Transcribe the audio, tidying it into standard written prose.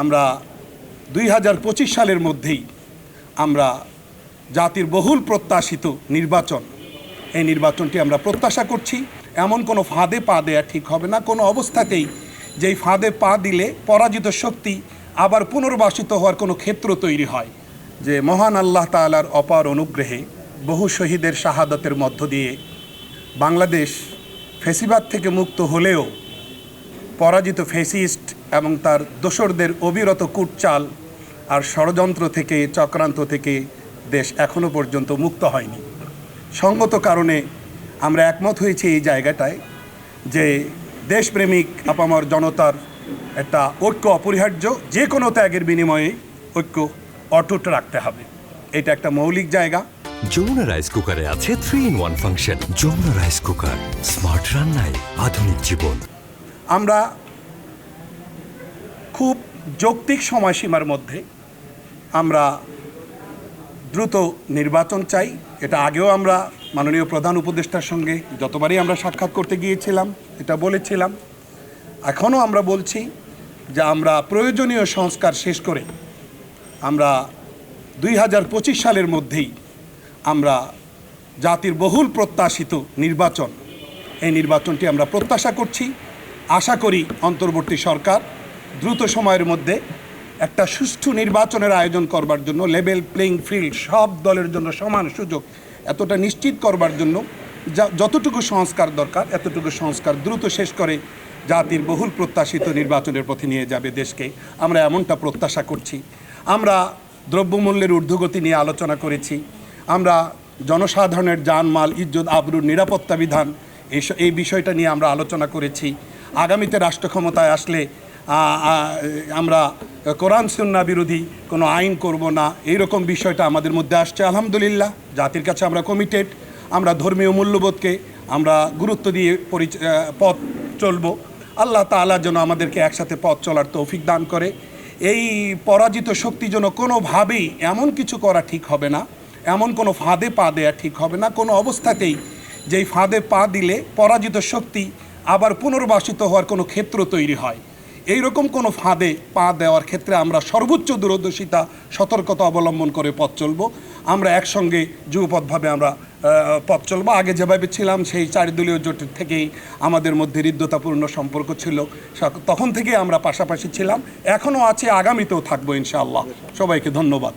আমরা 2025 সালের মধ্যেই আমরা জাতির বহুল প্রত্যাশিত নির্বাচন, এই নির্বাচনটি আমরা প্রত্যাশা করছি। এমন কোনো ফাঁদে পা দেওয়া ঠিক হবে না কোনো অবস্থাতেই। যেই ফাঁদে পা দিলে পরাজিত শক্তি আবার পুনর্বাসিত হওয়ার কোনো ক্ষেত্র তৈরি হয়। যে মহান আল্লাহ তাআলার অপার অনুগ্রহে বহু শহীদের শাহাদাতের মধ্য দিয়ে বাংলাদেশ ফ্যাসিবাদ থেকে মুক্ত হলেও পরাজিত ফ্যাসিস্ট এবং তার দোসরদের অবিরত কূটচাল আর ষড়যন্ত্র থেকে, চক্রান্ত থেকে দেশ এখনও পর্যন্ত মুক্ত হয়নি। সঙ্গত কারণে আমরা একমত হয়েছি এই জায়গাটায় যে দেশপ্রেমিক আপামর জনতার একটা ঐক্য অপরিহার্য, যে কোনো ত্যাগের বিনিময়ে ঐক্য অটুট রাখতে হবে। এটা একটা মৌলিক জায়গা। যমুনা রাইস কুকারে আছে 3-in-1 ফাংশন। যমুনা রাইস কুকার, স্মার্ট রান্নায় আধুনিক জীবন। আমরা খুব যৌক্তিক সময়সীমার মধ্যে আমরা দ্রুত নির্বাচন চাই। এটা আগেও আমরা মাননীয় প্রধান উপদেষ্টার সঙ্গে যতবারই আমরা সাক্ষাৎ করতে গিয়েছিলাম এটা বলেছিলাম। এখনও আমরা বলছি যে আমরা প্রয়োজনীয় সংস্কার শেষ করে আমরা 2025 সালের মধ্যেই আমরা জাতির বহুল প্রত্যাশিত নির্বাচন, এই নির্বাচনটি আমরা প্রত্যাশা করছি। আশা করি অন্তর্বর্তী সরকার দ্রুত সময়ের মধ্যে একটা সুষ্ঠু নির্বাচনের আয়োজন করবার জন্য, লেভেল প্লেইং ফিল্ড, সব দলের জন্য সমান সুযোগ এতটা নিশ্চিত করবার জন্য যতটুকু সংস্কার দরকার এতটুকু সংস্কার দ্রুত শেষ করে জাতির বহুল প্রত্যাশিত নির্বাচনের পথে নিয়ে যাবে দেশকে। আমরা এমনটা প্রত্যাশা করছি। আমরা দ্রব্যমূল্যের ঊর্ধ্বগতি নিয়ে আলোচনা করেছি। আমরা জনসাধারণের জানমাল, ইজ্জত, আবরুর নিরাপত্তা বিধান এই বিষয়টা নিয়ে আমরা আলোচনা করেছি। আগামীতে রাষ্ট্র ক্ষমতায় আসলে আমরা কোরআন সুন্নাহ বিরোধী কোনো আইন করব না, এইরকম বিষয়টা আমাদের মধ্যে আসছে। আলহামদুলিল্লাহ, জাতির কাছে আমরা কমিটেড। আমরা ধর্মীয় মূল্যবোধকে আমরা গুরুত্ব দিয়ে পথ চলব। আল্লাহ তাআলা যেন আমাদেরকে একসাথে পথ চলার তৌফিক দান করে। এই পরাজিত শক্তি যেন কোনোভাবেই এমন কিছু করা ঠিক হবে না, এমন কোনো ফাঁদে পা দেওয়া ঠিক হবে না কোনো অবস্থাতেই। যেই ফাঁদে পা দিলে পরাজিত শক্তি আবার পুনর্বাসিত হওয়ার কোনো ক্ষেত্র তৈরি হয়। এই রকম কোনো ফাঁদে পা দেওয়ার ক্ষেত্রে আমরা সর্বোচ্চ দূরদর্শিতা, সতর্কতা অবলম্বন করে পথ চলব। আমরা একসঙ্গে যুগপথভাবে আমরা পথ চলব। আগে যেভাবে ছিলাম সেই 4 দলীয় জোটের থেকেই আমাদের মধ্যে হৃদ্যতাপূর্ণ সম্পর্ক ছিল, তখন থেকেই আমরা পাশাপাশি ছিলাম, এখনও আছে, আগামীতেও থাকবো ইনশাআল্লাহ। সবাইকে ধন্যবাদ।